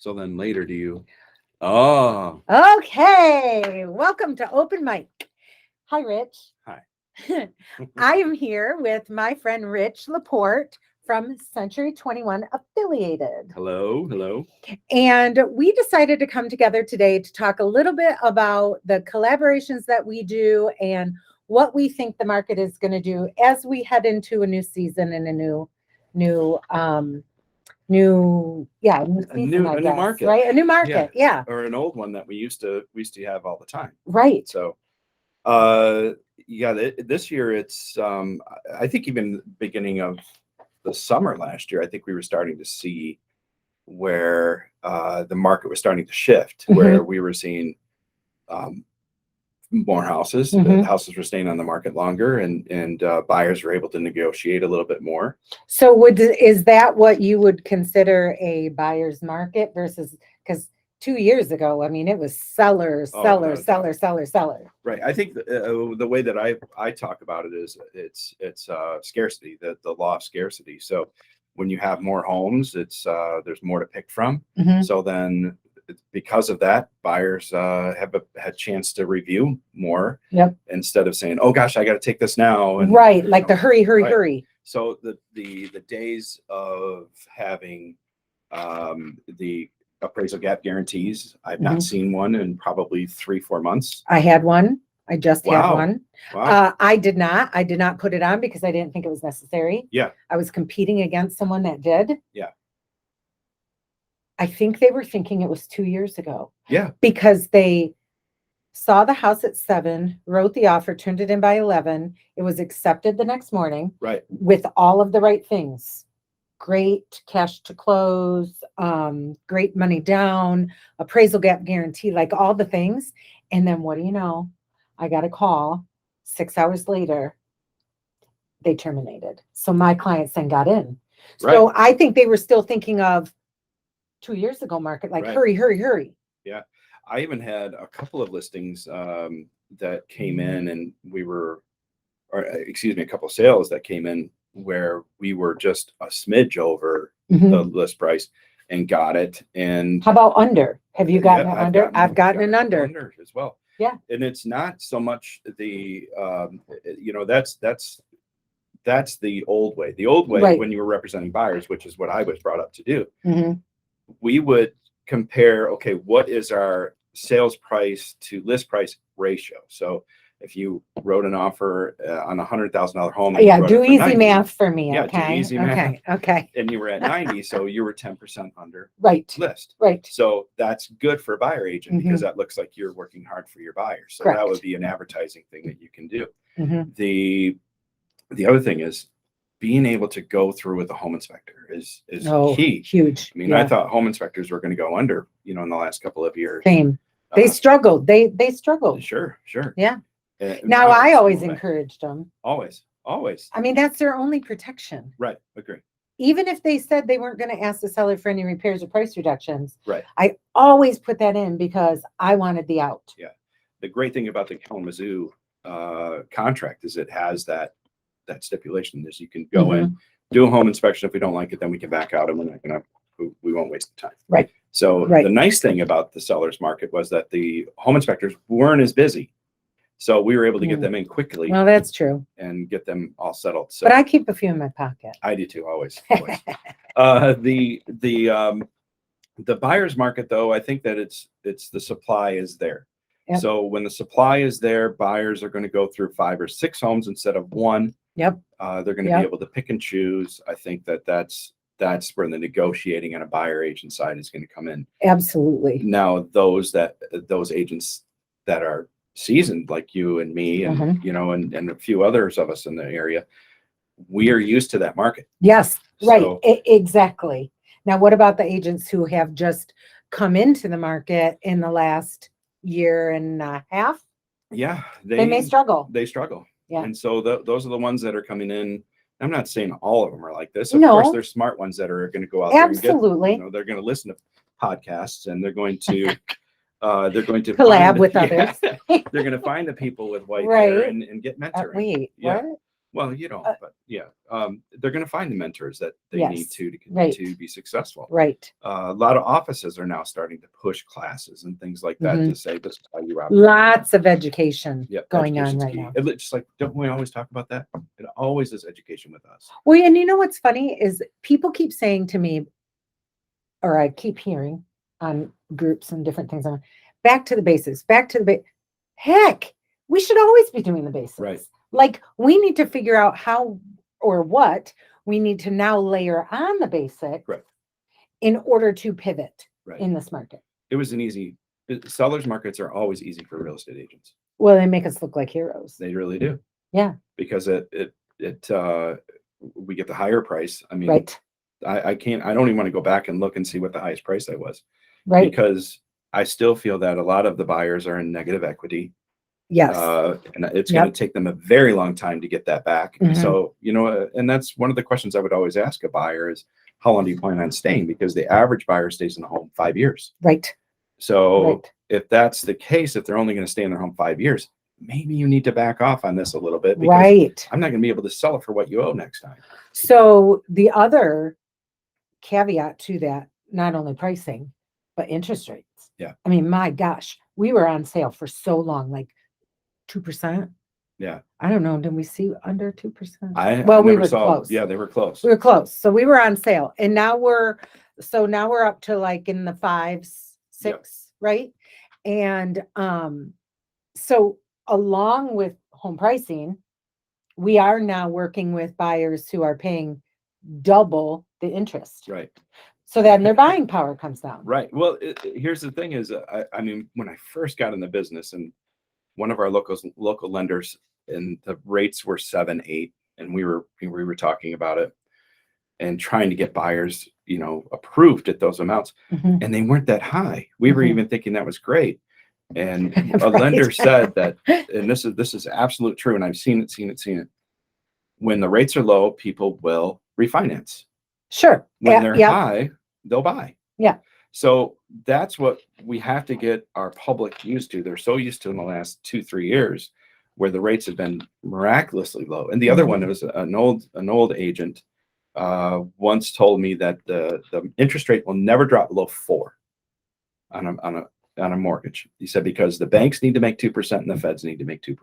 So then later do you, oh, Okay, welcome to Open Mic. Hi, Rich. hi. I am here with my friend Rich Laporte from Century 21 Affiliated. Hello. And we decided to come together today to talk a little bit about the collaborations that we do and what we think the market is going to do as we head into a new season and a new season, I guess, market. right? A new market, yeah. Or an old one that we used to have all the time. Right. So, this year it's, I think even beginning of the summer last year, I think we were starting to see where the market was starting to shift, where we were seeing more houses. The houses were staying on the market longer, and buyers were able to negotiate a little bit more. So is that what you would consider a buyer's market versus, because 2 years ago, I mean, it was seller. Right. I think the way that I talk about it is it's scarcity, the law of scarcity. So when you have more homes, it's there's more to pick from. So then because of that, buyers have a chance to review more. Yep. Instead of saying, "Oh gosh, I got to take this now." And, right, like the hurry. So the days of having the appraisal gap guarantees, I've not seen one in probably 3-4 months. I had one. I just had one. Wow. I did not put it on because I didn't think it was necessary. Yeah. I was competing against someone that did. Yeah. I think they were thinking it was 2 years ago. Yeah. Because they saw the house at 7, wrote the offer, turned it in by 11. It was accepted the next morning. Right. With all of the right things. Great cash to close, great money down, appraisal gap guarantee, like all the things. And then what do you know? I got a call 6 hours later. They terminated. So my clients then got in. So Right. I think they were still thinking of 2 years ago market, like Right. hurry. Yeah. I even had a couple of listings that came in, and a couple of sales that came in where we were just a smidge over the list price and got it. And how about under? Have you gotten an under? I've gotten an under as well. Yeah. And it's not so much the that's the old way. The old way, right. When you were representing buyers, which is what I was brought up to do, we would compare, okay, what is our sales price to list price ratio? So if you wrote an offer on a $100,000 home, do easy 90, math for me. Yeah, okay. Do easy math. Okay. And you were at 90, so you were 10% under right. list. Right. So that's good for a buyer agent because that looks like you're working hard for your buyers. So that would be an advertising thing that you can do. The other thing is being able to go through with a home inspector is key. Huge. I mean, I thought home inspectors were going to go under, in the last couple of years. Same. They struggled. They struggled. Sure. Yeah. Now I always encouraged them. Always. I mean, that's their only protection. Right. Agree. Even if they said they weren't going to ask the seller for any repairs or price reductions. Right. I always put that in because I wanted the out. Yeah. The great thing about the Kalamazoo contract is it has that stipulation is you can go in, do a home inspection. If we don't like it, then we can back out and we won't waste the time. Right. So the nice thing about the seller's market was that the home inspectors weren't as busy. So we were able to get them in quickly. Well, that's true. And get them all settled. So, but I keep a few in my pocket. I do too, always. The buyer's market, though, I think that it's the supply is there. Yep. So when the supply is there, buyers are going to go through 5 or 6 homes instead of one. Yep. They're going to be able to pick and choose. I think that's where the negotiating on a buyer agent side is going to come in. Absolutely. Now, those agents that are seasoned like you and me and and a few others of us in the area, we are used to that market. Yes. Right. Exactly. Now, what about the agents who have just come into the market in the last year and a half? Yeah, they may struggle. They struggle. Yeah. And so those are the ones that are coming in. I'm not saying all of them are like this. Of course, there's smart ones that are going to go out there and get, they're going to listen to podcasts and they're going to collab with others. They're going to find the people with white hair and get mentoring. Wait, what? Well, but yeah, they're going to find the mentors that they need Yes, to right. to be successful. Right. A lot of offices are now starting to push classes and things like that to say this is how you operate. Lots of education Yep, going on education's right key. now. Just like, don't we always talk about that? It always is education with us. Well, and you know what's funny is people keep saying to me, or I keep hearing on groups and different things, back to the basics, back to the heck, we should always be doing the basics. Right. Like we need to figure out how or what we need to now layer on the basics Right. in order to pivot Right. in this market. It was sellers markets are always easy for real estate agents. Well, they make us look like heroes. They really do. Yeah. Because we get the higher price. I mean, right. I don't even want to go back and look and see what the highest price I was. Right. Because I still feel that a lot of the buyers are in negative equity. Yes. And it's going to take them a very long time to get that back. Mhm. So, and that's one of the questions I would always ask a buyer is, how long do you plan on staying? Because the average buyer stays in the home 5 years. Right. So if that's the case, if they're only going to stay in their home 5 years, maybe you need to back off on this a little bit. Because Right. I'm not going to be able to sell it for what you owe next time. So the other caveat to that, not only pricing, but interest rates. Yeah. I mean, my gosh, we were on sale for so long, like 2%. Yeah. I don't know. Did we see under 2%? We were close. Yeah, they were close. We were close. So we were on sale. And now we're up to like in the 5s, 6, Yep. right? And so along with home pricing, we are now working with buyers who are paying double the interest. Right. So then their buying power comes down. Right. Well, here's the thing is, I mean, when I first got in the business and one of our local lenders and the rates were 7, 8, and we were talking about it and trying to get buyers, approved at those amounts, and they weren't that high. We were even thinking that was great. And a lender said that, and this is absolute true, and I've seen it. When the rates are low, people will refinance. Sure. When they're high, they'll buy. Yeah. So that's what we have to get our public used to. They're so used to in the last 2-3 years where the rates have been miraculously low. And the other one, it was an old agent once told me that the interest rate will never drop below 4 on a mortgage. He said, because the banks need to make 2% and the feds need to make 2%.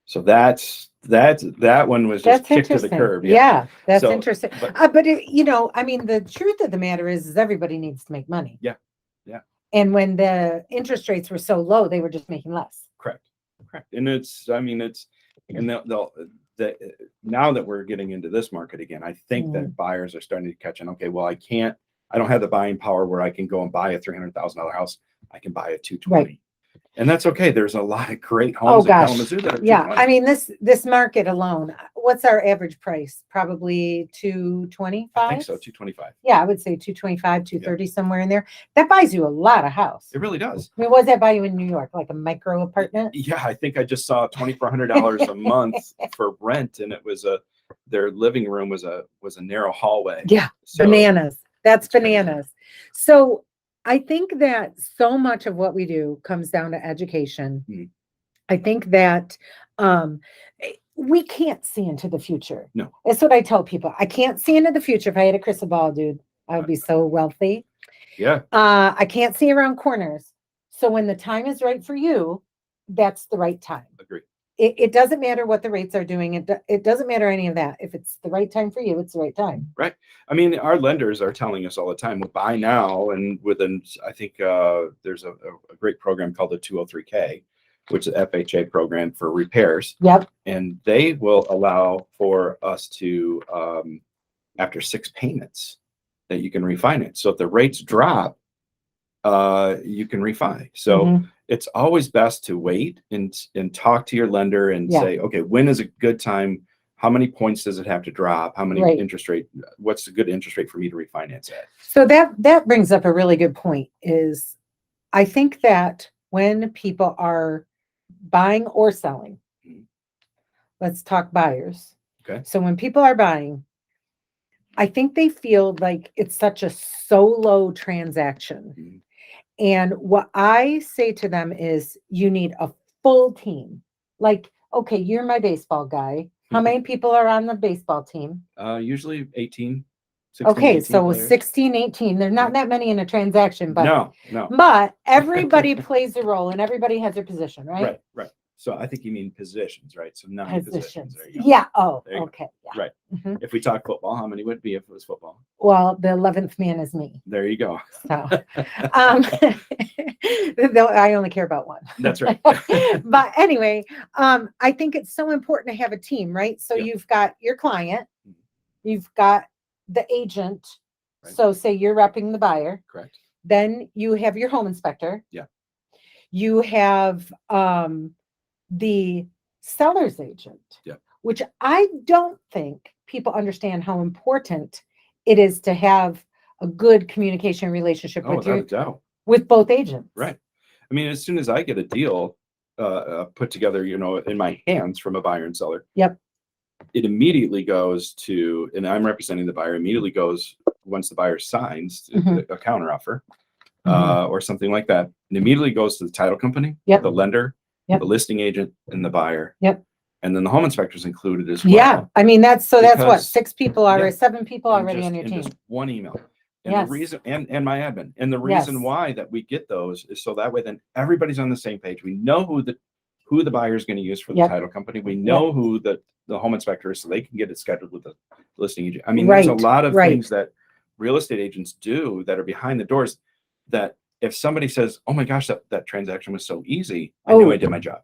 So that one was just kicked to the curb. Yeah, that's interesting. But I mean, the truth of the matter is everybody needs to make money. Yeah. Yeah. And when the interest rates were so low, they were just making less. Correct. And now that we're getting into this market again, I think that buyers are starting to catch on. Okay, well, I don't have the buying power where I can go and buy a $300,000 house. I can buy a 220. Right. And that's okay. There's a lot of great homes in Kalamazoo that are 220. I mean, this market alone, what's our average price? Probably 225. I think so, 225. Yeah, I would say 225, 230, somewhere in there. That buys you a lot of house. It really does. I mean, what does that buy you in New York? Like a micro apartment? Yeah, I think I just saw $2,400 a month for rent, and it was their living room was a narrow hallway. Yeah, so, bananas. That's bananas. Crazy. So I think that so much of what we do comes down to education. I think that we can't see into the future. No. That's what I tell people. I can't see into the future. If I had a crystal ball, dude, I would be so wealthy. Yeah. I can't see around corners. So when the time is right for you, that's the right time. Agree. It doesn't matter what the rates are doing. It doesn't matter any of that. If it's the right time for you, it's the right time. Right. I mean, our lenders are telling us all the time, well, buy now. And I think there's a great program called the 203K, which is an FHA program for repairs. Yep. And they will allow for us to, after 6 payments, that you can refinance. So if the rates drop, you can refi. So it's always best to wait and talk to your lender and say, okay, when is a good time? How many points does it have to drop? How many interest rate? What's a good interest rate for me to refinance at? So that brings up a really good point. Is I think that when people are buying or selling, let's talk buyers. Okay. So when people are buying, I think they feel like it's such a solo transaction. And what I say to them is you need a full team. Like, okay, you're my baseball guy. How many people are on the baseball team? Usually 18, 16, Okay, 18 so players. 16, 18. There's not that many in a transaction, but No. but everybody plays a role and everybody has their position, right? Right. So I think you mean positions, right? So 9 positions. There you go. Yeah. Oh, There you go. okay. Yeah. Right. Mhm. If we talk football, how many would it be if it was football? Well, the 11th man is me. There you go. So, I only care about one. That's right. But anyway, I think it's so important to have a team, right? So Yep. you've got your client, you've got the agent. Right. So say you're repping the buyer. Correct. Then you have your home inspector. Yeah. You have the seller's agent. Yeah. Which I don't think people understand how important it is to have a good communication relationship with without a doubt. with both agents. Right. I mean, as soon as I get a deal put together, in my hands from a buyer and seller. Yep. It immediately goes to, and I'm representing the buyer, immediately goes, once the buyer signs a counteroffer or something like that, and immediately goes to the title company, the lender, the listing agent, and the buyer. Yep. And then the home inspector is included as well. Yeah. I mean, that's what, 6 people already, 7 people already on your team. Just one email. And the reason, and my admin, and the reason why that we get those is so that way then everybody's on the same page. We know who the buyer is going to use for the title company. We know who the home inspector is, so they can get it scheduled with the listing agent. I mean, there's a lot of things that real estate agents do that are behind the doors that if somebody says, oh my gosh, that transaction was so easy, I knew I did my job.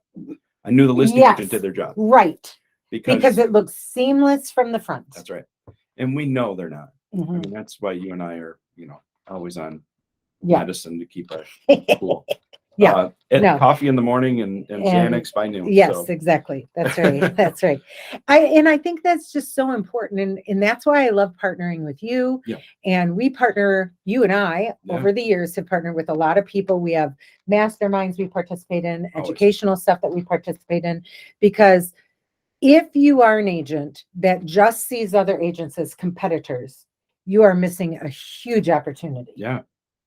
I knew the listing agent did their job. Right. Because it looks seamless from the front. That's right. And we know they're not. Mm-hmm. I mean, that's why you and I are, always on medicine to keep us cool. Coffee in the morning and Xanax by noon. Yes, so. Exactly. That's right. That's right. I think that's just so important. And that's why I love partnering with you. Yeah. And we partner, you and I, over the years have partnered with a lot of people. We have masterminds we participate in, educational stuff that we participate in, because if you are an agent that just sees other agents as competitors, you are missing a huge opportunity. Yeah.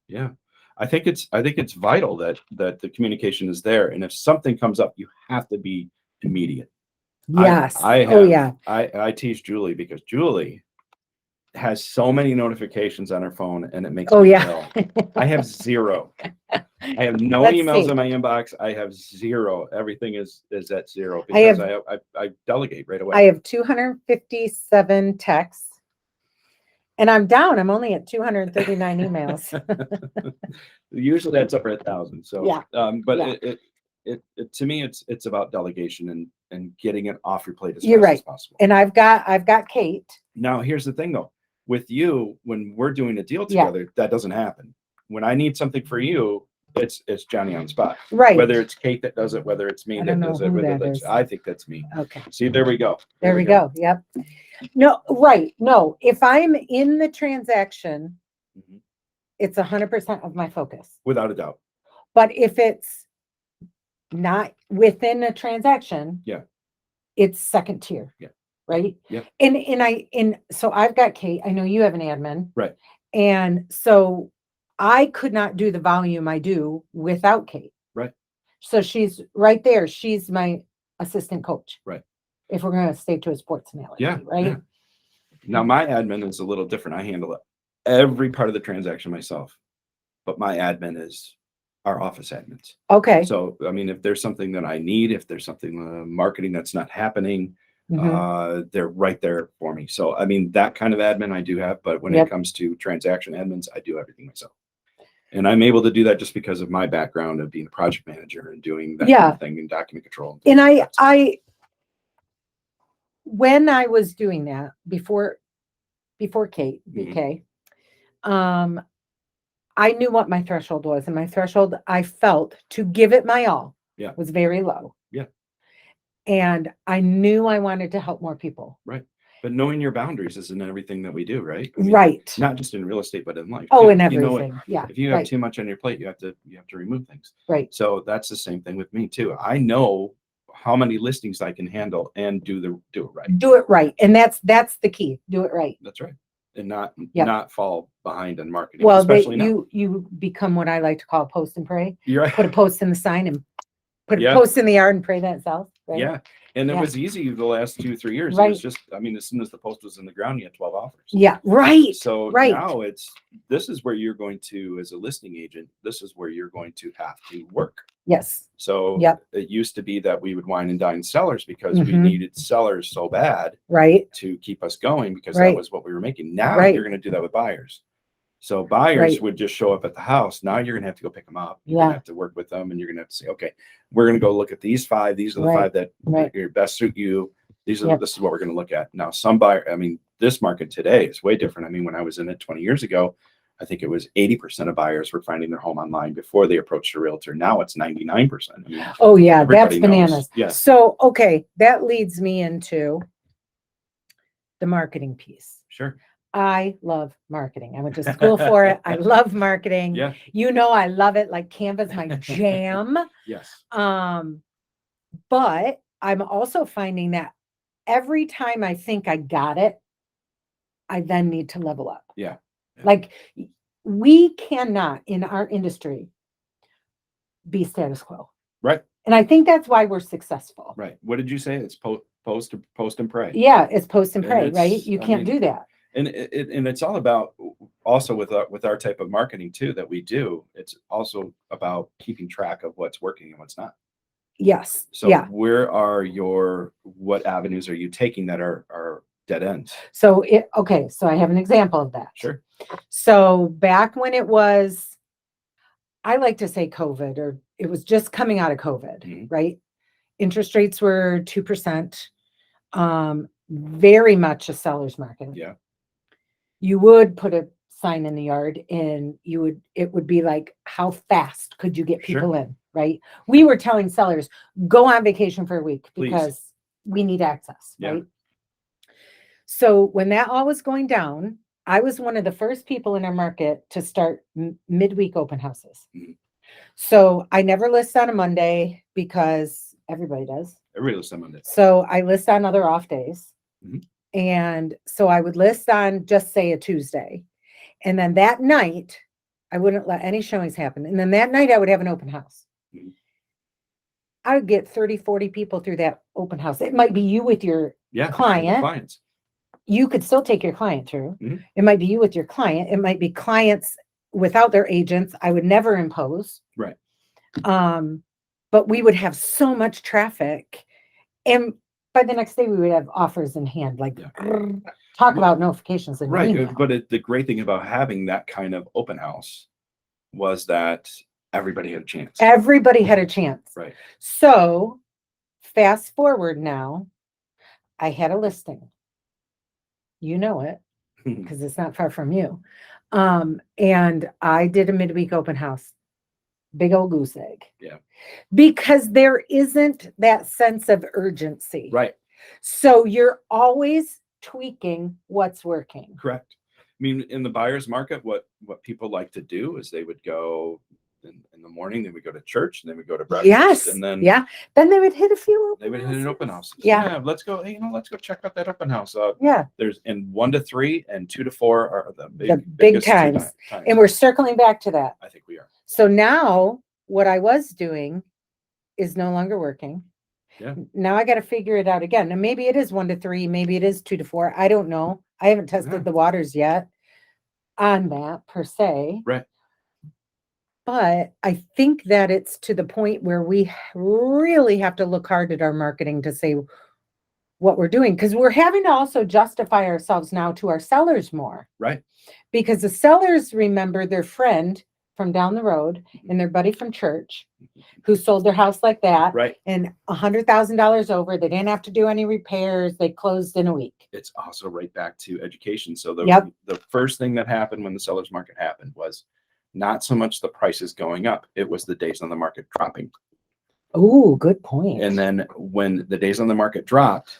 Yeah. I think it's vital that the communication is there. And if something comes up, you have to be immediate. Yes. I tease Julie because Julie has so many notifications on her phone and it makes me ill. I have 0. I have no emails in my inbox. I have 0. Everything is at 0 because I delegate right away. I have 257 texts. And I'm down. I'm only at 239 emails. Usually that's up at 1,000. So but it to me it's about delegation and getting it off your plate as fast as possible. And I've got Kate. Now here's the thing though. With you, when we're doing a deal together, that doesn't happen. When I need something for you, it's Johnny on the spot. Right. Whether it's Kate that does it, whether it's me that does it, I think that's me. Okay. See, there we go. There we go. Yep. No, right. No, if I'm in the transaction, it's 100% of my focus. Without a doubt. But if it's not within a transaction, it's second tier. Yeah. Right. Yeah. And so I've got Kate. I know you have an admin. Right. And so I could not do the volume I do without Kate. Right. So she's right there. She's my assistant coach. Right. If we're going to stay to a sports analogy. Right. Yeah. Now my admin is a little different. I handle every part of the transaction myself, but my admin is our office admins. Okay. So, I mean, if there's something that I need, if there's something marketing that's not happening, they're right there for me. So, I mean, that kind of admin I do have, but when it comes to transaction admins, I do everything myself. And I'm able to do that just because of my background of being a project manager and doing that kind of thing and document control. And when I was doing that before Kate, BK, I knew what my threshold was, and my threshold I felt to give it my all was very low. Yeah. And I knew I wanted to help more people. Right. But knowing your boundaries isn't everything that we do, right? I mean, not just in real estate, but in life. In everything. If you have too much on your plate, you have to remove things. Right. So that's the same thing with me too. I know how many listings I can handle and do it right. Do it right. And that's the key. Do it right. That's right. And not fall behind on marketing. Well, especially you become what I like to call post and pray. You're right. Put a post in the sign and Put a Yeah. post in the yard and pray that it sells, right? Yeah. And it Yeah. was easy the last 2-3 years. It Right. was just, I mean, as soon as the post was in the ground, you had 12 offers. Yeah, right. So right. now this is where you're going to, as a listing agent, this is where you're going to have to work. Yes. So Yep. it used to be that we would wine and dine sellers because we Mhm. needed sellers so bad Right. to keep us going because Right. that was what we were making. Now Right. you're going to do that with buyers. So buyers Right. would just show up at the house. Now you're going to have to go pick them up. You're Yeah. going to have to work with them and you're going to have to say, okay, we're going to go look at these 5. These are the Right. 5 that Right. best suit you. These are, Yep. this is what we're going to look at. Now, some buyer, I mean, this market today is way different. I mean, when I was in it 20 years ago, I think it was 80% of buyers were finding their home online before they approached a realtor. Now it's 99%. I mean, Oh yeah, that's everybody knows. bananas. Yes. So, okay, that leads me into the marketing piece. Sure. I love marketing. I went to school for it. I love marketing. Yeah. You know, I love it. Like Canva's my jam. Yes. But I'm also finding that every time I think I got it, I then need to level up. Yeah. Like we cannot in our industry be status quo. Right. And I think that's why we're successful. Right. What did you say? It's post and pray. Yeah, it's post and And pray, it's- right? You I can't mean, do that. And it's all about also with our type of marketing too that we do. It's also about keeping track of what's working and what's not. Yes. So yeah. what avenues are you taking that are dead ends? So okay. So I have an example of that. Sure. So back when it was, I like to say COVID, or it was just coming out of COVID, Mhm. right? Interest rates were 2%. Very much a seller's market. Yeah. You would put a sign in the yard and it would be like, how fast could you get people Sure. in, right? We were telling sellers, go on vacation for a week Please. because we need access, Yeah. right? So when that all was going down, I was one of the first people in our market to start midweek open houses. Mhm. So I never list on a Monday because everybody does. Everybody lists on Monday. So I list on other off days. Mhm. And so I would list on just say a Tuesday. And then that night, I wouldn't let any showings happen. And then that night I would have an open house. Mhm. I would get 30, 40 people through that open house. It might be you with your Yeah. client. Clients. You could still take your client through. Mhm. It might be you with your client. It might be clients without their agents. I would never impose. Right. But we would have so much traffic. And by the next day we would have offers in hand. Like talk about notifications. In Right. email. But the great thing about having that kind of open house was that everybody had a chance. Everybody had a chance. Right. So fast forward now, I had a listing. You know it because it's not far from you. And I did a midweek open house. Big old goose egg. Yeah. Because there isn't that sense of urgency. Right. So you're always tweaking what's working. Correct. I mean, in the buyer's market, what people like to do is they would go in the morning, then we go to church, and then we go to breakfast. Yes. And then then they would hit a few. they would hit an open house. Yeah. Let's go. Hey, let's go check out that open house. Yeah. There's in 1 to 3 and 2 to 4 are the big biggest times. times. And we're circling back to that. I think we are. So now what I was doing is no longer working. Yeah. Now I got to figure it out again. And maybe it is 1 to 3, maybe it is 2 to 4. I don't know. I haven't tested Yeah. the waters yet on that per se. Right. But I think that it's to the point where we really have to look hard at our marketing to say what we're doing, because we're having to also justify ourselves now to our sellers more. Right. Because the sellers remember their friend from down the road and their buddy from church who sold their house like that. Right. And $100,000 over. They didn't have to do any repairs. They closed in a week. It's also right back to education. So the Yep. the first thing that happened when the seller's market happened was not so much the prices going up, it was the days on the market dropping. Oh, good point. And then when the days on the market dropped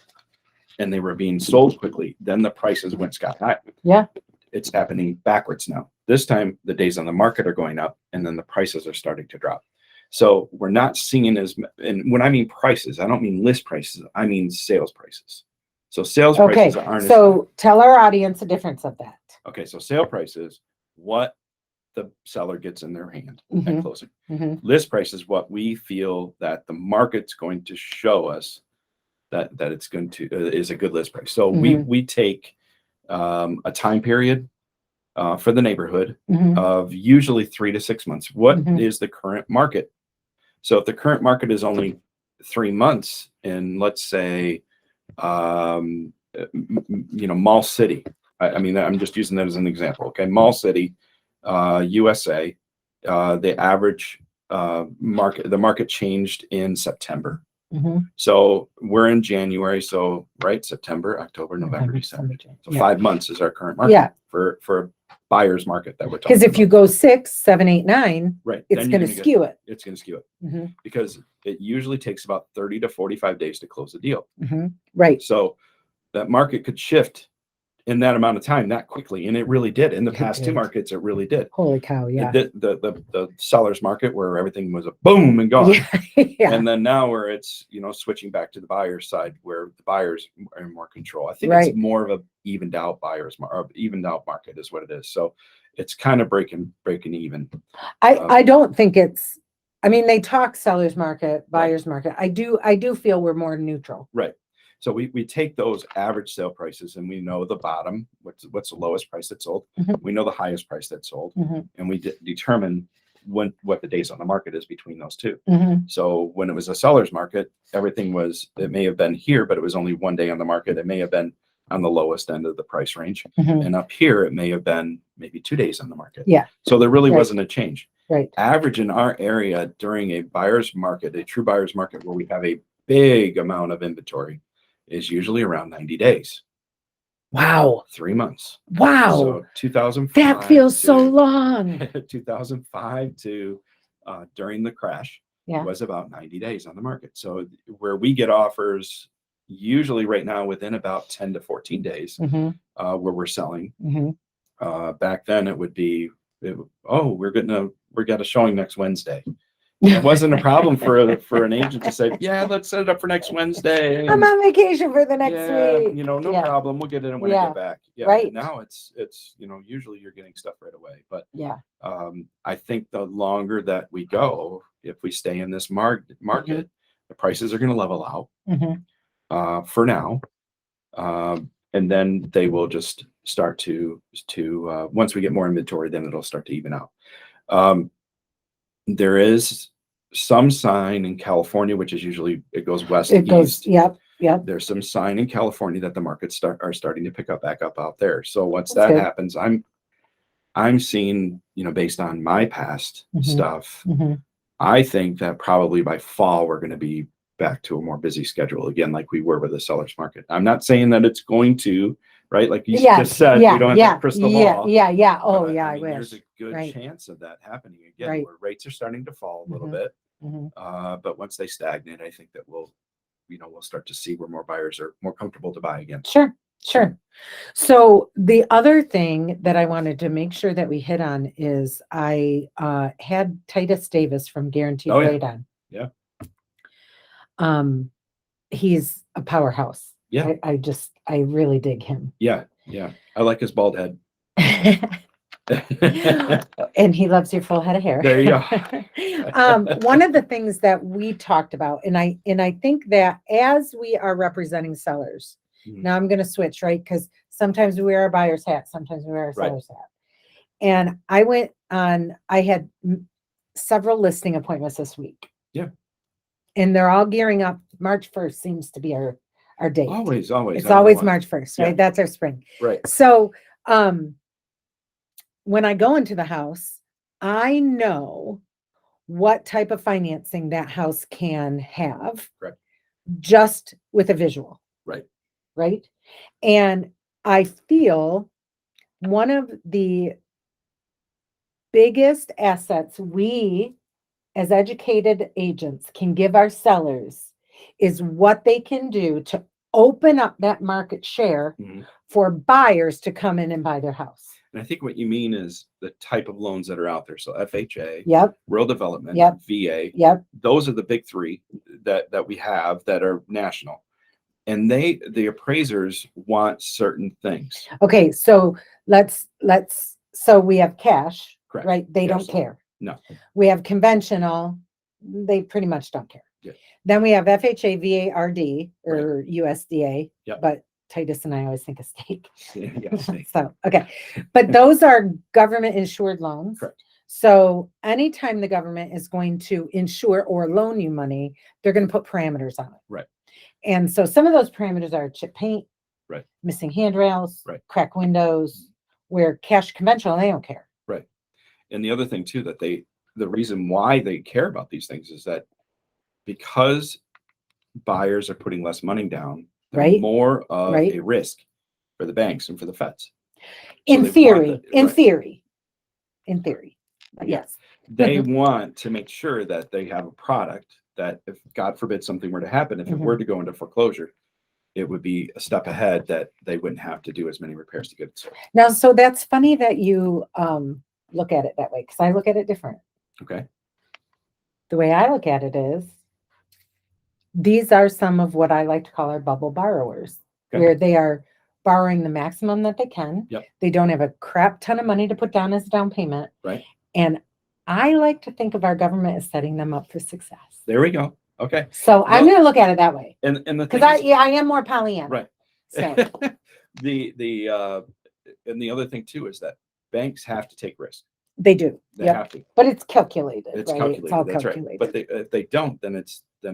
and they were being sold quickly, then the prices went sky high. Yeah. It's happening backwards now. This time the days on the market are going up and then the prices are starting to drop. So we're not seeing and when I mean prices, I don't mean list prices, I mean sales prices. So sales prices aren't. So tell our audience the difference of that. Okay. So sale prices, what the seller gets in their hand Mhm. at closing. Mhm. List price is what we feel that the market's going to show us that it's going to is a good list price. So Mhm. we take a time period for the neighborhood Mhm. of usually 3 to 6 months. What Mhm. is the current market? So if the current market is only 3 months in, let's say, Mall City. I mean, I'm just using that as an example. Okay, Mall City, USA. The average the market changed in September. Mhm. So we're in January. So right, September, October, November, November, December. December, So yeah. 5 months is our current market Yeah. for a buyer's market that we're talking Because if you about. go 6, 7, 8, 9, Right, it's then going you're to gonna skew it. it's going to skew it Mhm. because it usually takes about 30 to 45 days to close a deal. Mhm. Right. So that market could shift in that amount of time that quickly, and it really did. In the It past 2 did. markets, it really did. Holy cow! Yeah. The seller's market where everything was a boom and gone. Yeah. Yeah. And then now where it's, switching back to the buyer's side where the buyers are in more control. I think Right. it's more of a evened out evened out market is what it is. So it's kind of breaking even. I don't think it's. I mean, they talk seller's market, Right. buyer's market. I do feel we're more neutral. Right. So we take those average sale prices and we know the bottom, what's the lowest price that's sold. Mhm. We know the highest price that's sold, Mhm. and we determine what the days on the market is between those two. Mhm. So when it was a seller's market, it may have been here, but it was only 1 day on the market. It may have been on the lowest end of the price range. Mhm. And up here, it may have been maybe 2 days on the market. Yeah. So there really Right. wasn't a change. Right. Average in our area during a buyer's market, a true buyer's market where we have a big amount of inventory, is usually around 90 days. Wow. 3 months. Wow. So 2005 That feels so to long. 2005 to during the crash Yeah. was about 90 days on the market. So where we get offers usually right now within about 10 to 14 days Mhm. where we're selling. Mhm. Back then it would be, we got a showing next Wednesday. It wasn't a problem for an agent to say, yeah, let's set it up for next Wednesday. I'm on vacation for the next week. No Yeah. problem. We'll get it in when I Yeah. get back. Yeah. Right. Now it's usually you're getting stuff right away. But Yeah. I think the longer that we go, if we stay in this market, the prices are going to level out Mhm. for now. And then they will just start to once we get more inventory, then it'll start to even out. There is some sign in California, which is usually it goes west to It goes. east. Yep. Yep. There's some sign in California that the markets are starting to pick up back up out there. So once That's that good. happens, I'm seeing, based on my past Mhm. stuff, Mhm. I think that probably by fall we're going to be back to a more busy schedule again, like we were with the seller's market. I'm not saying that it's going to, right? Like you Yes. just said, Yeah. we don't have Yeah. that crystal Yeah. ball. Yeah. Yeah. Oh, But, yeah. I I mean, there's wish. a good Right. chance of that happening again, Right. where rates are starting to fall a little Mhm. bit. Mhm. But once they stagnate, I think that we'll start to see where more buyers are more comfortable to buy again. Sure. Sure. So the other thing that I wanted to make sure that we hit on is I had Titus Davis from Guaranteed Oh, yeah. Rate on. Yeah. He's a powerhouse. Yeah. I really dig him. Yeah. Yeah. I like his bald head. And he loves your full head of hair. There you go. One of the things that we talked about, and I think that as we are representing sellers, now I'm going to switch, right? Because sometimes we wear our buyer's hat, sometimes we wear our Right. seller's hat. And I had several listing appointments this week. Yeah. And they're all gearing up. March 1st seems to be our date. Always. It's I don't always know why. March 1st, right? Yeah. That's our spring. Right. So when I go into the house, I know what type of financing that house can have. Correct. Just with a visual. Right. Right. And I feel one of the biggest assets we as educated agents can give our sellers is what they can do to open up that market share for buyers to come in and buy their house. And I think what you mean is the type of loans that are out there. So FHA, Yep. Rural Development, Yep. VA. Yep. Those are the big three that we have that are national. And the appraisers want certain things. Okay, so so we have cash. Correct. right? They don't Absolutely. care. No. We have conventional, they pretty much don't care. Yeah. Then we have FHA, VARD, or USDA, Yep. but Titus and I always think of state. Yeah, snake. So, okay. But those are government insured loans. Correct. So anytime the government is going to insure or loan you money, they're going to put parameters on it. Right. And so some of those parameters are chip paint, Right. missing handrails, Right. cracked windows, where cash conventional, they don't care. Right. And the other thing too, that the reason why they care about these things is that because buyers are putting less money down, they're Right. more of Right. a risk for the banks and for the feds. In they theory, want in right. theory, in theory, but Yeah. yes. They want to make sure that they have a product that if God forbid something were to happen, if it were to go into foreclosure, it would be a step ahead that they wouldn't have to do as many repairs to get it sold. Now, so that's funny that you look at it that way, because I look at it different. Okay. The way I look at it is, these are some of what I like to call our bubble borrowers, where they are borrowing the maximum that they can. Yep. They don't have a crap ton of money to put down as a down payment. Right. And I like to think of our government as setting them up for success. There we go. Okay. So I'm going to look at it that way. And the because I am more Pollyanna. Right. So and the other thing too is that banks have to take risk. they do. They Yep. have to. But it's calculated. It's right? calculated. It's all That's calculated. right. But if they don't, then it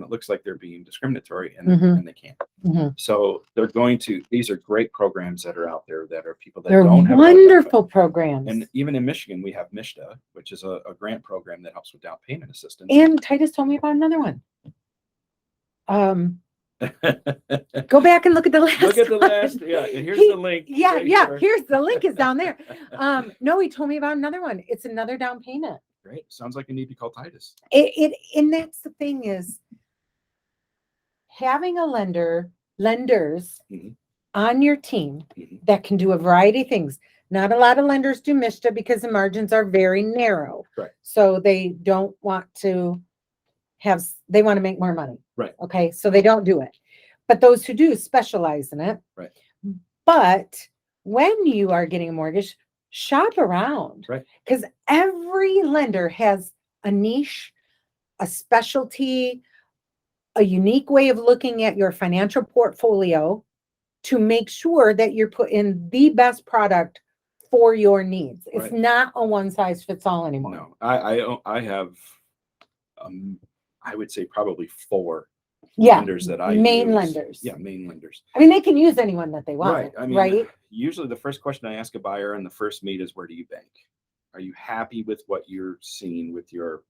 looks like they're being discriminatory, and Mhm. they can't. Mhm. So these are great programs that are out there that are people that They're don't have wonderful programs. And even in Michigan, we have MISHDA, which is a grant program that helps with down payment assistance. And Titus told me about another one. Go back and look at the last. Look at the one. last. Yeah, and here's the link. Yeah, right yeah. there. Here's the link is down there. No, he told me about another one. It's another down payment. Great. Sounds like you need to call Titus. And that's the thing is having a lenders Mhm. on your team Mhm. that can do a variety of things. Not a lot of lenders do MISHDA because the margins are very narrow. Correct. So they don't want to they want to make more money. Right. Okay. So they don't do it. But those who do specialize in it. Right. But when you are getting a mortgage, shop around. Right. Because every lender has a niche, a specialty, a unique way of looking at your financial portfolio to make sure that you're putting the best product for your needs. It's Right. not a one size fits all anymore. No, I have, I would say probably 4 lenders that I main use. lenders. Yeah, main lenders. I mean, they can use anyone that they want. Right. I mean, right? Usually the first question I ask a buyer in the first meet is, where do you bank? Are you happy with what you're seeing with your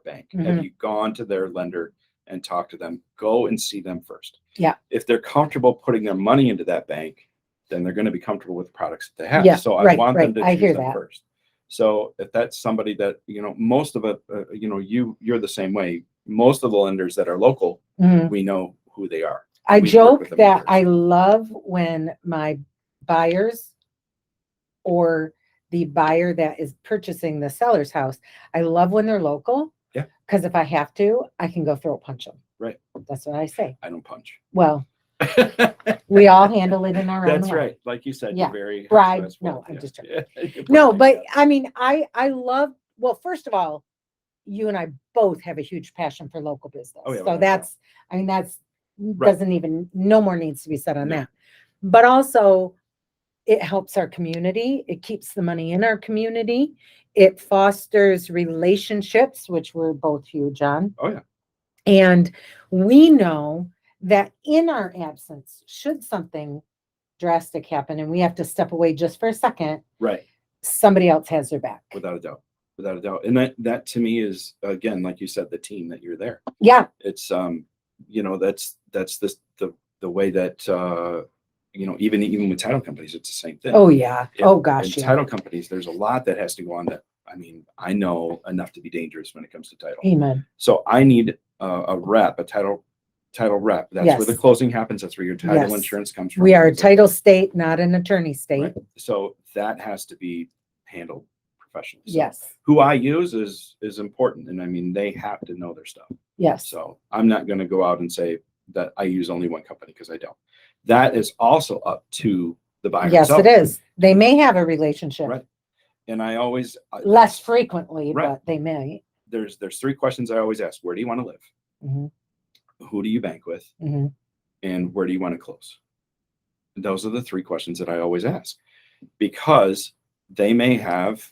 bank? Mhm. Have you gone to their lender and talked to them? Go and see them first. Yeah. If they're comfortable putting their money into that bank, then they're going to be comfortable with the products that they have. Yeah, So I right, want them right. to I choose hear them that. first. So if that's somebody that, most of it, you're the same way. Most of the lenders that are local, Mhm. we know who they are. I We work joke with them that in I love when my buyers or the buyer that is purchasing the seller's house, I love when they're local. Yeah. Because if I have to, I can go throat punch them. Right. That's what I say. I don't punch. Well, we all handle it in our own That's way. right. Like you said, Yeah. you're very Bribe. successful. No, I'm Yeah. just joking. Yeah. You No, put but it I mean, I love, well, first of all, you and I both have a huge passion for local business. Oh, yeah, So without a that's, I mean, that's Right. doesn't even, no more needs to be said on No. that. But also it helps our community. It keeps the money in our community. It fosters relationships, which we're both huge on. Oh, yeah. And we know that in our absence, should something drastic happen and we have to step away just for a second, Right. somebody else has their back. Without a doubt. Without a doubt. And that to me is, again, like you said, the team that you're there. Yeah. It's, that's the way that, even with title companies, it's the same thing. Oh, yeah. In- Oh, gosh. In Yeah. title companies, there's a lot that has to go on that. I mean, I know enough to be dangerous when it comes to title. Amen. So I need a rep, a title rep. That's where the Yes. closing happens. That's where your title Yes. insurance comes from. We are a things like title that. state, not an attorney state. Right. So that has to be handled professionally. So Yes. who I use is important. And I mean, they have to know their stuff. Yes. So I'm not going to go out and say that I use only one company, because I don't. That is also up to the buyer Yes, himself. it is. They may have a relationship. Right. And I always less frequently, right. but they may. There's 3 questions I always ask. Where do you want to live? Mm-hmm. Who do you bank with? Mm-hmm. And where do you want to close? Those are the 3 questions that I always ask, because they may have,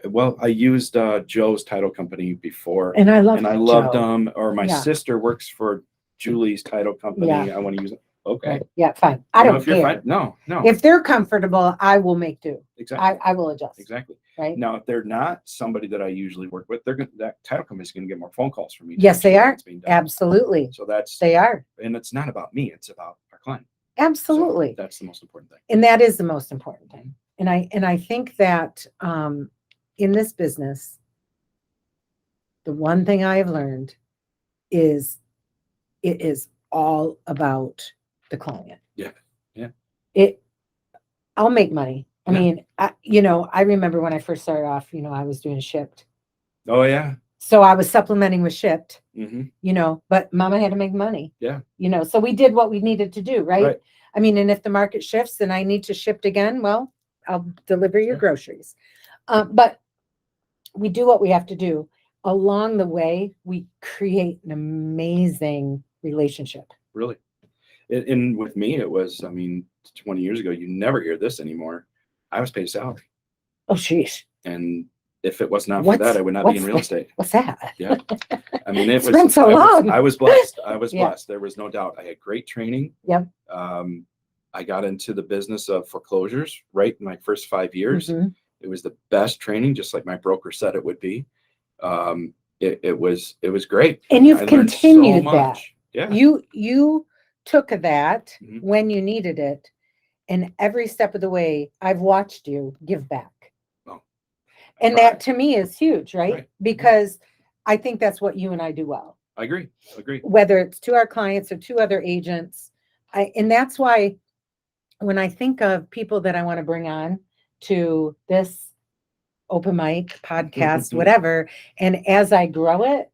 well, I used Joe's title company before, And I loved Joe. Them. Or my Yeah. sister works for Julie's title company. Yeah. I want to use it. Okay. Right. Yeah, fine. I don't if you're care. fine, no. If they're comfortable, I will make do. Exactly. I will adjust. Exactly. Right. Now, if they're not somebody that I usually work with, that title company is going to get more phone calls from me. Yes, they are. Being done. Absolutely. So they are. And it's not about me. It's about our client. Absolutely. So that's the most important thing. And that is the most important thing. And I think that in this business, the one thing I have learned is it is all about the client. Yeah. Yeah. I'll make money. I mean, I remember when I first started off, I was doing Shipped. Oh yeah. So I was supplementing with Shipped, mm-hmm. But mama had to make money. Yeah. So we did what we needed to do. Right. I mean, and if the market shifts and I need to ship again, well, I'll deliver your groceries. But we do what we have to do. Along the way, we create an amazing relationship. Really. And with me, it was, 20 years ago, you never hear this anymore. I was paid a salary. Oh, sheesh. And if it was not for that, I would not be in real estate. What's that? Yeah. It's been so long. I was blessed. I was blessed. There was no doubt. I had great training. Yep. I got into the business of foreclosures right in my first 5 years. Mm-hmm. It was the best training, just like my broker said it would be. It was great. And you've continued that. Yeah. You took that when you needed it, and every step of the way, I've watched you give back. Oh, and that to me is huge, right? Because I think that's what you and I do well. I agree. Whether it's to our clients or to other agents. And that's why when I think of people that I want to bring on to this open mic podcast, whatever, and as I grow it,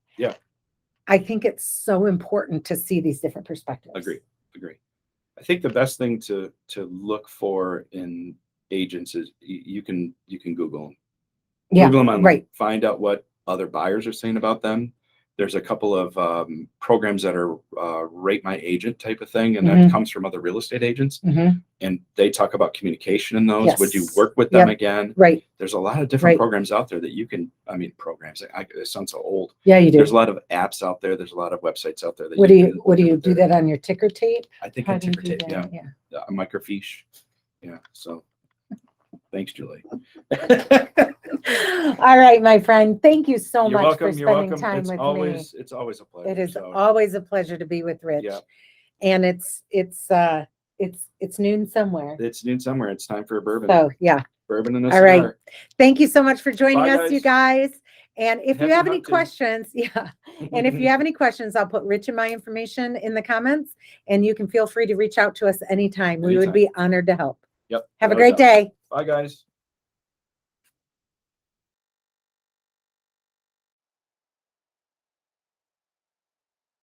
I think it's so important to see these different perspectives. Agree. I think the best thing to look for in agents is you can Google them. Google them online, find out what other buyers are saying about them. There's a couple of programs that are rate my agent type of thing, and that comes from other real estate agents. And they talk about communication in those. Would you work with them again? Right. There's a lot of different programs out there that you can, programs, it sounds so old. Yeah, you do. There's a lot of apps out there. There's a lot of websites out there. That what do you do that on your ticker tape? I think on ticker tape, yeah. A microfiche. Yeah, so thanks, Julie. All right, my friend. Thank you so You're much welcome. for spending time with me. It's always a pleasure. It is always a pleasure to be with Rich. Yeah. And it's noon somewhere. It's noon somewhere. It's time for a bourbon. So yeah. Bourbon and a cigar. All right. Thank you so much for joining us, guys. You guys. And if you have any questions, and if you have any questions, I'll put Rich and my information in the comments, and you can feel free to reach out to us anytime. We would be honored to help. Yep. Have a great day. Bye, guys.